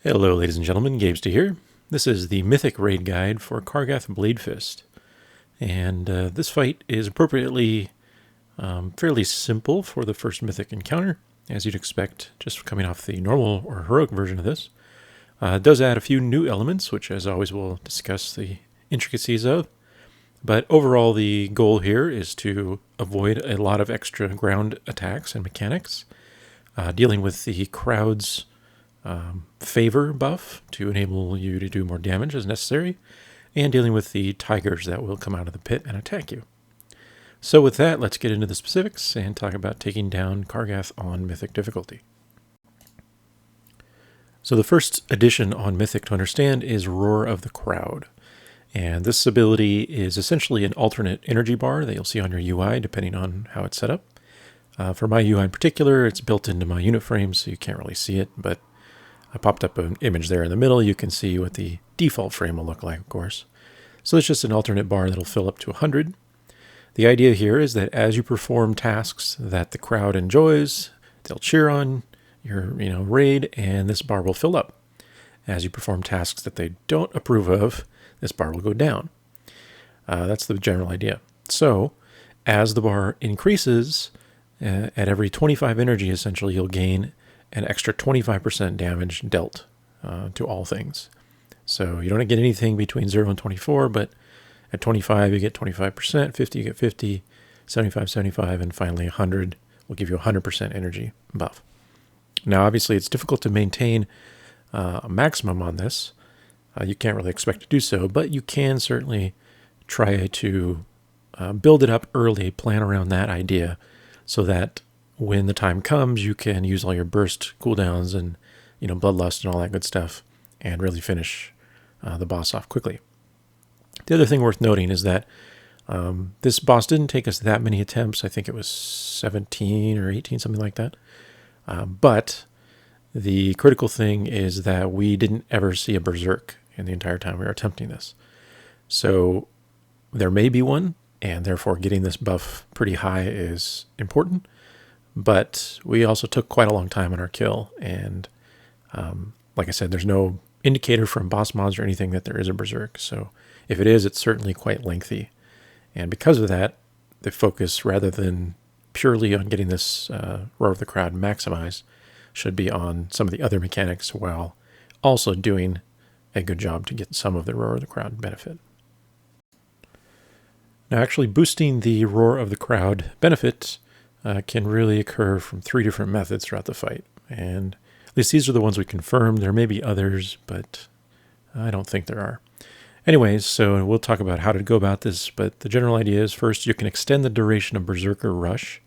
Hello ladies and gentlemen, Gabester here. This is the Mythic raid guide for Kargath Bladefist. And this fight is appropriately fairly simple for the first Mythic encounter, as you'd expect just coming off the normal or heroic version of this. It does add a few new elements, which as always we'll discuss the intricacies of. But overall the goal here is to avoid a lot of extra ground attacks and mechanics, dealing with the crowd's favor buff to enable you to do more damage as necessary, and dealing with the tigers that will come out of the pit and attack you. So with that, let's get into the specifics and talk about taking down Kargath on Mythic difficulty. So the first addition on Mythic to understand is Roar of the Crowd. And this ability is essentially an alternate energy bar that you'll see on your UI depending on how it's set up. For my UI in particular, it's built into my unit frame, so you can't really see it, but I popped up an image there in the middle. You can see what the default frame will look like, of course. So it's just an alternate bar that'll fill up to 100. The idea here is that as you perform tasks that the crowd enjoys, they'll cheer on your raid, and this bar will fill up. As you perform tasks that they don't approve of, this bar will go down. That's the general idea. So as the bar increases, at every 25 energy, essentially, you'll gain an extra 25% damage dealt to all things. So you don't get anything between 0 and 24, but at 25 you get 25%, 50 you get 50, 75, 75, and finally 100 will give you 100% energy buff. Now obviously it's difficult to maintain a maximum on this. You can't really expect to do so, but you can certainly try to build it up early, plan around that idea, so that when the time comes, you can use all your burst cooldowns and, bloodlust and all that good stuff and really finish the boss off quickly. The other thing worth noting is that this boss didn't take us that many attempts. I think it was 17 or 18, something like that. But the critical thing is that we didn't ever see a Berserk in the entire time we were attempting this. So there may be one, and therefore getting this buff pretty high is important. But we also took quite a long time on our kill, and like I said, there's no indicator from boss mods or anything that there is a Berserk, so if it is, it's certainly quite lengthy. And because of that, the focus, rather than purely on getting this Roar of the Crowd maximized, should be on some of the other mechanics while also doing a good job to get some of the Roar of the Crowd benefit. Now actually boosting the Roar of the Crowd benefit can really occur from 3 different methods throughout the fight. And at least these are the ones we confirmed. There may be others, but I don't think there are. Anyways, so we'll talk about how to go about this, but the general idea is first you can extend the duration of Berserker Rush.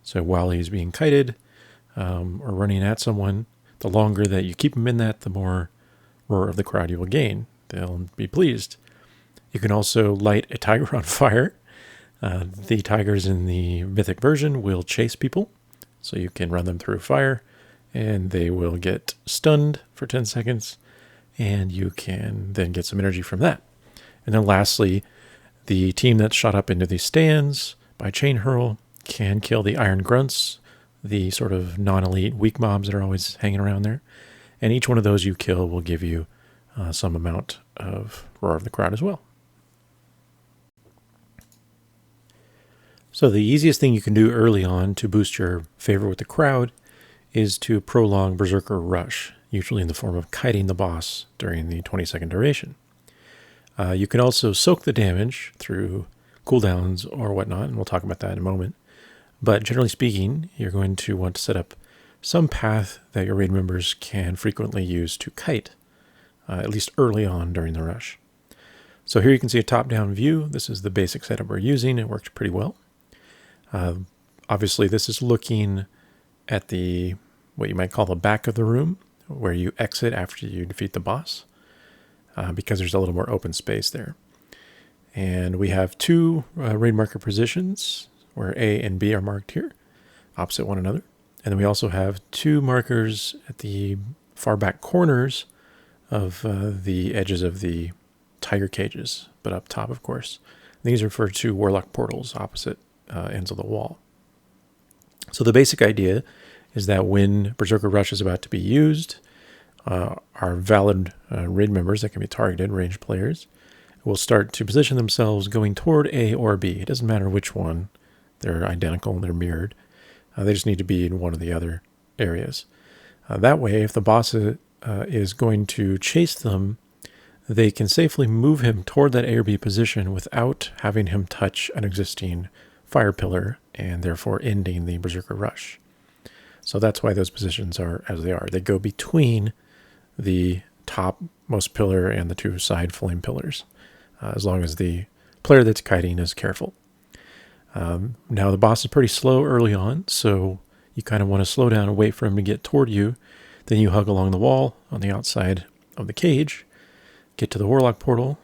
So while he's being kited or running at someone, the longer that you keep him in that, the more Roar of the Crowd you will gain. They'll be pleased. You can also light a tiger on fire. The tigers in the Mythic version will chase people, so you can run them through fire, and they will get stunned for 10 seconds, and you can then get some energy from that. And then lastly, the team that's shot up into these stands by Chain Hurl can kill the Iron Grunts, the sort of non-elite weak mobs that are always hanging around there, and each one of those you kill will give you some amount of Roar of the Crowd as well. So the easiest thing you can do early on to boost your favor with the crowd is to prolong Berserker Rush, usually in the form of kiting the boss during the 20-second duration. You can also soak the damage through cooldowns or whatnot, and we'll talk about that in a moment. But generally speaking, you're going to want to set up some path that your raid members can frequently use to kite, at least early on during the rush. So here you can see a top-down view. This is the basic setup we're using. It worked pretty well. Obviously, this is looking at what you might call the back of the room, where you exit after you defeat the boss, because there's a little more open space there. And we have 2 raid marker positions, where A and B are marked here, opposite one another. And then we also have 2 markers at the far back corners of the edges of the tiger cages, but up top, of course. These are for 2 warlock portals opposite ends of the wall. So the basic idea is that when Berserker Rush is about to be used, are valid raid members that can be targeted, ranged players, will start to position themselves going toward A or B. It doesn't matter which one. They're identical, they're mirrored. They just need to be in one of the other areas. That way, if the boss is going to chase them, they can safely move him toward that A or B position without having him touch an existing fire pillar and therefore ending the Berserker Rush. So that's why those positions are as they are. They go between the topmost pillar and the two side flame pillars, as long as the player that's kiting is careful. Now the boss is pretty slow early on, so you kind of want to slow down and wait for him to get toward you. Then you hug along the wall on the outside of the cage, get to the Warlock portal.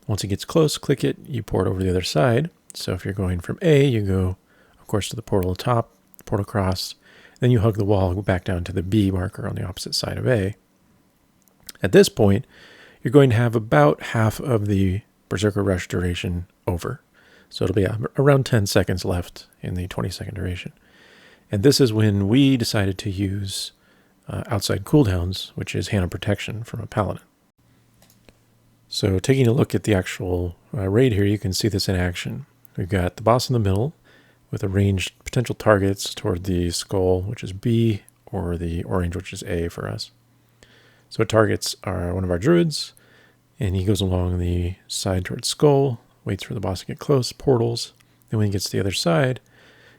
Once it gets close, click it, you port over the other side. So if you're going from A, you go, of course, to the portal top, portal across, then you hug the wall, go back down to the B marker on the opposite side of A. At this point, you're going to have about half of the Berserker Rush duration over. So it'll be around 10 seconds left in the 20-second duration. And this is when we decided to use outside cooldowns, which is Hand of Protection from a Paladin. So taking a look at the actual raid here, you can see this in action. We've got the boss in the middle with arranged potential targets toward the skull, which is B, or the orange, which is A for us. So it targets one of our druids, and he goes along the side towards skull, waits for the boss to get close, portals. Then when he gets to the other side,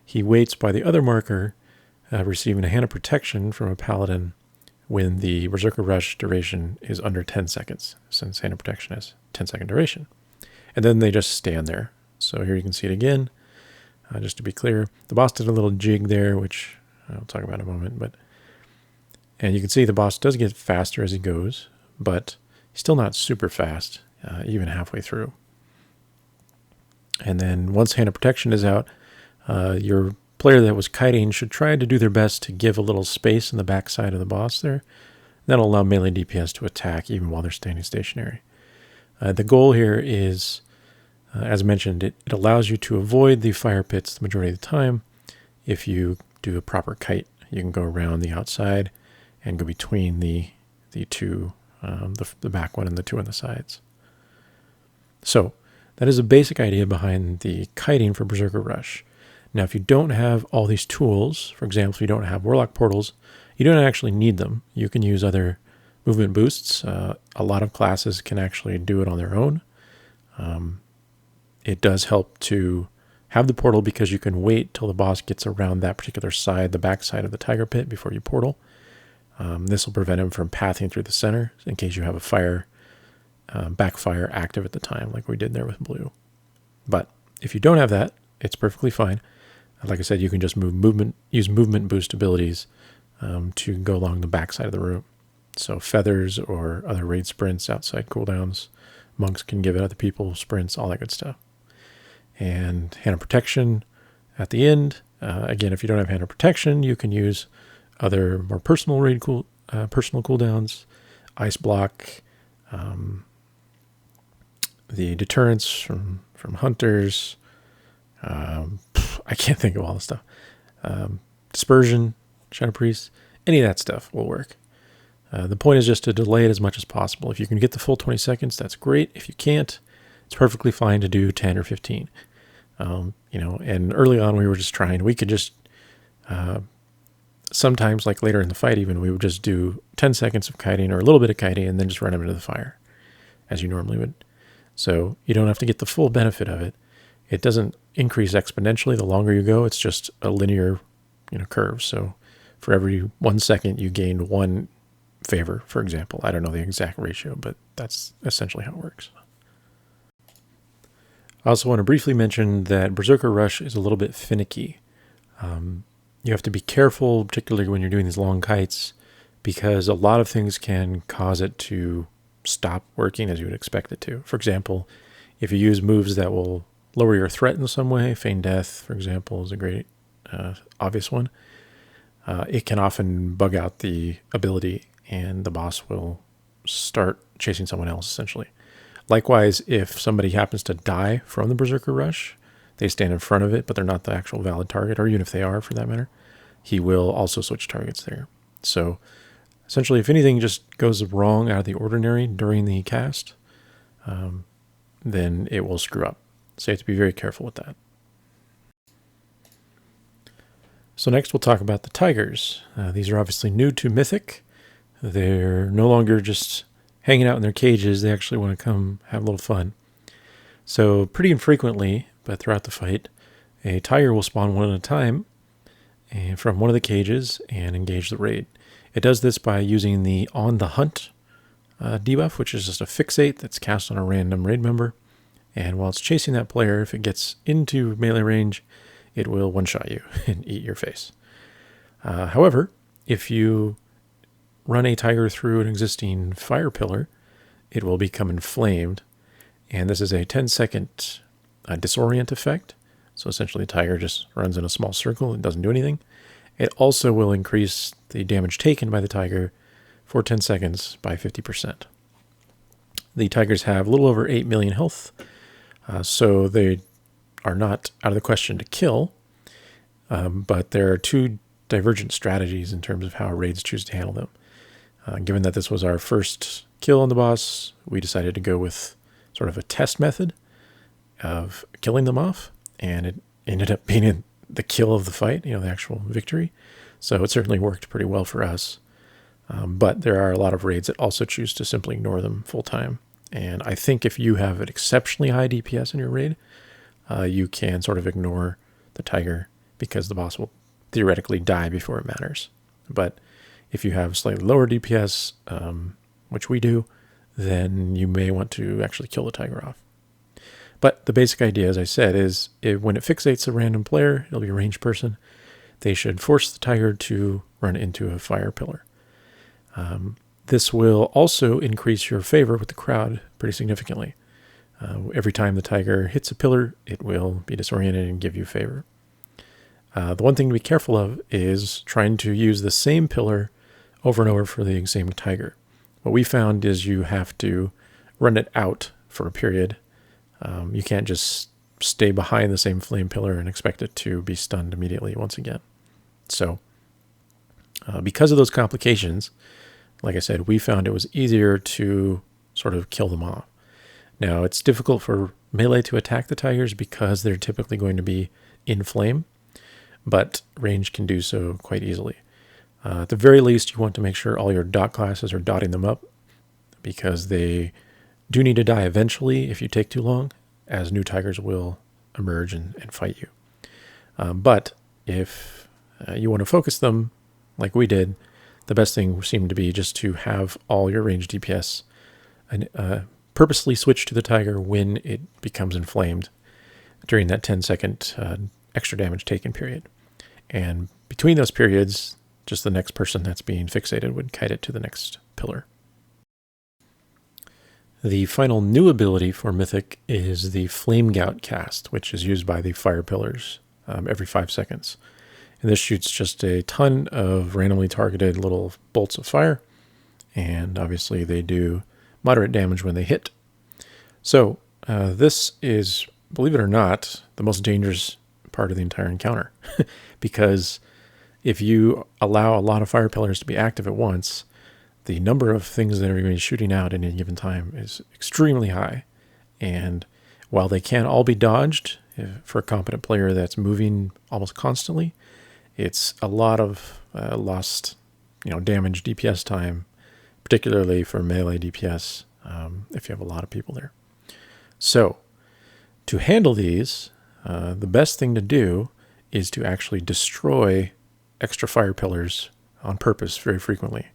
he waits by the other marker, receiving a Hand of Protection from a Paladin when the Berserker Rush duration is under 10 seconds, since Hand of Protection has 10-second duration. And then they just stand there. So here you can see it again. Just to be clear, the boss did a little jig there, which I'll talk about in a moment. And you can see the boss does get faster as he goes, but he's still not super fast, even halfway through. And then once Hand of Protection is out, your player that was kiting should try to do their best to give a little space in the backside of the boss there. That'll allow melee DPS to attack even while they're standing stationary. The goal here is, as mentioned, it allows you to avoid the fire pits the majority of the time. If you do a proper kite, you can go around the outside and go between the two, the back one and the two on the sides. So that is a basic idea behind the kiting for Berserker Rush. Now, if you don't have all these tools, for example, if you don't have Warlock portals, you don't actually need them. You can use other movement boosts. A lot of classes can actually do it on their own. It does help to have the portal because you can wait till the boss gets around that particular side, the back side of the Tiger Pit, before you portal. This will prevent him from pathing through the center in case you have a fire, backfire active at the time, like we did there with blue. But if you don't have that, it's perfectly fine. Like I said, you can just use movement boost abilities to go along the back side of the room. So feathers or other raid sprints, outside cooldowns, monks can give it other people, sprints, all that good stuff. And Hand of Protection at the end. Again, if you don't have Hand of Protection, you can use other more personal raid personal cooldowns, Ice Block, the deterrence from hunters. I can't think of all the stuff. Dispersion, Shadow Priest, any of that stuff will work. The point is just to delay it as much as possible. If you can get the full 20 seconds, that's great. If you can't, it's perfectly fine to do 10 or 15. And early on we were just trying. We could just, sometimes like later in the fight even, we would just do 10 seconds of kiting or a little bit of kiting and then just run them into the fire as you normally would. So you don't have to get the full benefit of it. It doesn't increase exponentially the longer you go. It's just a linear, curve. So for every 1 second, you gain 1 favor, for example. I don't know the exact ratio, but that's essentially how it works. I also want to briefly mention that Berserker Rush is a little bit finicky. You have to be careful, particularly when you're doing these long kites, because a lot of things can cause it to stop working as you would expect it to. For example, if you use moves that will lower your threat in some way, Feign Death, for example, is a great obvious one. It can often bug out the ability and the boss will start chasing someone else, essentially. Likewise, if somebody happens to die from the Berserker Rush, they stand in front of it, but they're not the actual valid target, or even if they are, for that matter, he will also switch targets there. So Essentially, if anything just goes wrong out of the ordinary during the cast, then it will screw up. So you have to be very careful with that. So next we'll talk about the tigers. These are obviously new to Mythic. They're no longer just hanging out in their cages. They actually want to come have a little fun. So pretty infrequently, but throughout the fight, a tiger will spawn one at a time and from one of the cages and engage the raid. It does this by using the On the Hunt debuff, which is just a fixate that's cast on a random raid member. And while it's chasing that player, if it gets into melee range, it will one-shot you and eat your face. However, if you run a tiger through an existing fire pillar, it will become inflamed. And this is a 10-second disorient effect. So essentially the tiger just runs in a small circle and doesn't do anything. It also will increase the damage taken by the tiger for 10 seconds by 50%. The tigers have a little over 8 million health, so they are not out of the question to kill, but there are two divergent strategies in terms of how raids choose to handle them. Given that this was our first kill on the boss, we decided to go with sort of a test method of killing them off, and it ended up being the kill of the fight, the actual victory. So it certainly worked pretty well for us. But there are a lot of raids that also choose to simply ignore them full time. And I think if you have an exceptionally high DPS in your raid, you can sort of ignore the tiger because the boss will theoretically die before it matters. But if you have slightly lower DPS, which we do, then you may want to actually kill the tiger off. But the basic idea, as I said, is when it fixates a random player, it'll be a ranged person, they should force the tiger to run into a fire pillar. This will also increase your favor with the crowd pretty significantly. Every time the tiger hits a pillar, it will be disoriented and give you favor. The one thing to be careful of is trying to use the same pillar over and over for the same tiger. What we found is you have to run it out for a period. You can't just stay behind the same flame pillar and expect it to be stunned immediately once again. So because of those complications, like I said, we found it was easier to sort of kill them off. Now, it's difficult for melee to attack the tigers because they're typically going to be in flame, but range can do so quite easily. At the very least, you want to make sure all your dot classes are dotting them up because they do need to die eventually if you take too long, as new tigers will emerge and fight you. But if you want to focus them like we did, the best thing seemed to be just to have all your ranged DPS and purposely switch to the tiger when it becomes inflamed during that 10-second extra damage taken period. And between those periods, just the next person that's being fixated would kite it to the next pillar. The final new ability for Mythic is the Flame Gout cast, which is used by the fire pillars every 5 seconds. And this shoots just a ton of randomly targeted little bolts of fire, and obviously they do moderate damage when they hit. So this is, believe it or not, the most dangerous part of the entire encounter, because if you allow a lot of fire pillars to be active at once, the number of things that are going to be shooting out at any given time is extremely high. And while they can all be dodged for a competent player that's moving almost constantly, it's a lot of lost, damage DPS time, particularly for melee DPS, if you have a lot of people there. So to handle these, the best thing to do is to actually destroy extra fire pillars on purpose very frequently,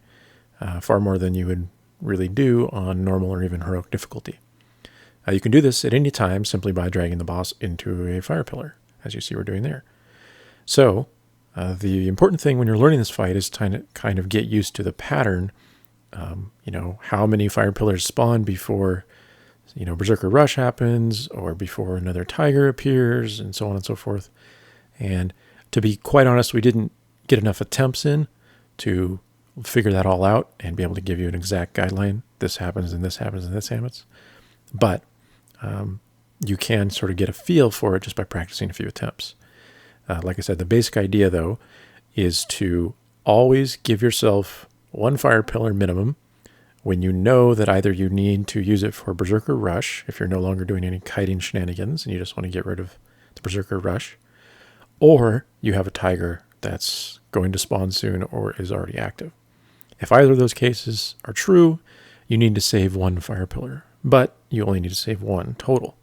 far more than you would really do on normal or even heroic difficulty. You can do this at any time simply by dragging the boss into a fire pillar, as you see we're doing there. So the important thing when you're learning this fight is to kind of get used to the pattern, how many fire pillars spawn before, Berserker Rush happens or before another tiger appears and so on and so forth. And to be quite honest, we didn't get enough attempts in to figure that all out and be able to give you an exact guideline. This happens and this happens and this happens. But you can sort of get a feel for it just by practicing a few attempts. Like I said, the basic idea, though, is to always give yourself 1 fire pillar minimum when you know that either you need to use it for Berserker Rush, if you're no longer doing any kiting shenanigans and you just want to get rid of the Berserker Rush, or you have a tiger that's going to spawn soon or is already active. If either of those cases are true, you need to save 1 fire pillar, but you only need to save 1 total.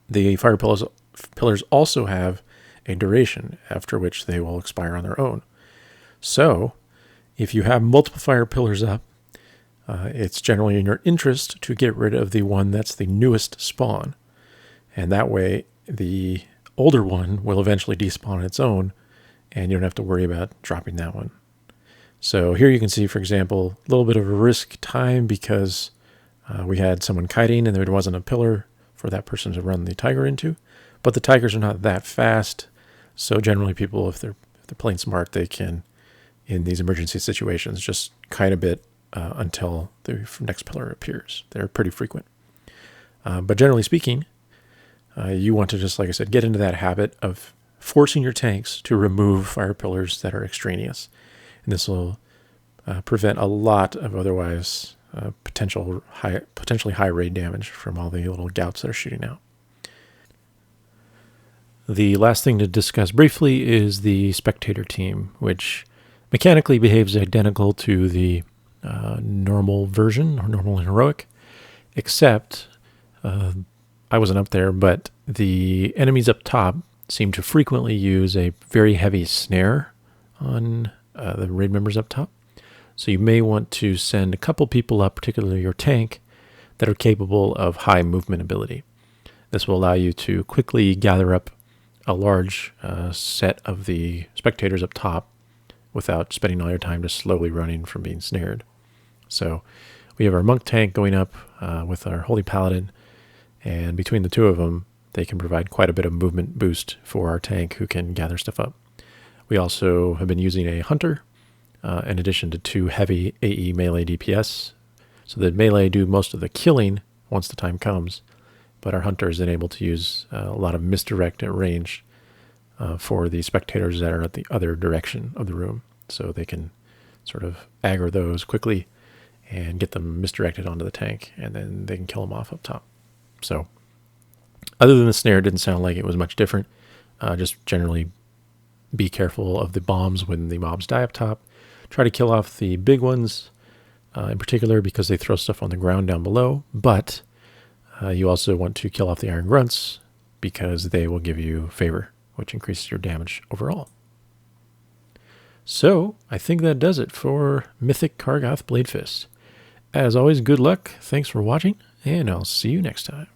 The fire pillars also have a duration after which they will expire on their own. So, if you have multiple fire pillars up, it's generally in your interest to get rid of the one that's the newest spawn. And that way, the older one will eventually despawn on its own, and you don't have to worry about dropping that one. So here you can see, for example, a little bit of a risk time because we had someone kiting and there wasn't a pillar for that person to run the tiger into. But the tigers are not that fast, so generally people, if they're playing smart, they can, in these emergency situations, just kite a bit until the next pillar appears. They're pretty frequent. But generally speaking, you want to just, like I said, get into that habit of forcing your tanks to remove fire pillars that are extraneous. And this will prevent a lot of otherwise potentially high raid damage from all the little gouts that are shooting out. The last thing to discuss briefly is the Spectator Team, which mechanically behaves identical to the normal version, or normal and heroic, except I wasn't up there, but the enemies up top seem to frequently use a very heavy snare on the raid members up top. So you may want to send a couple people up, particularly your tank, that are capable of high movement ability. This will allow you to quickly gather up a large set of the spectators up top without spending all your time just slowly running from being snared. So we have our monk tank going up with our holy paladin, and between the two of them, they can provide quite a bit of movement boost for our tank who can gather stuff up. We also have been using a hunter in addition to 2 heavy AE melee DPS, so that melee do most of the killing once the time comes, but our hunter is then able to use a lot of misdirect at range for the spectators that are at the other direction of the room, so they can sort of aggro those quickly and get them misdirected onto the tank, and then they can kill them off up top. So other than the snare, it didn't sound like it was much different. Just generally be careful of the bombs when the mobs die up top. Try to kill off the big ones in particular because they throw stuff on the ground down below, but you also want to kill off the Iron Grunts because they will give you favor, which increases your damage overall. So I think that does it for Mythic Kargath Bladefist. As always, good luck, thanks for watching, and I'll see you next time.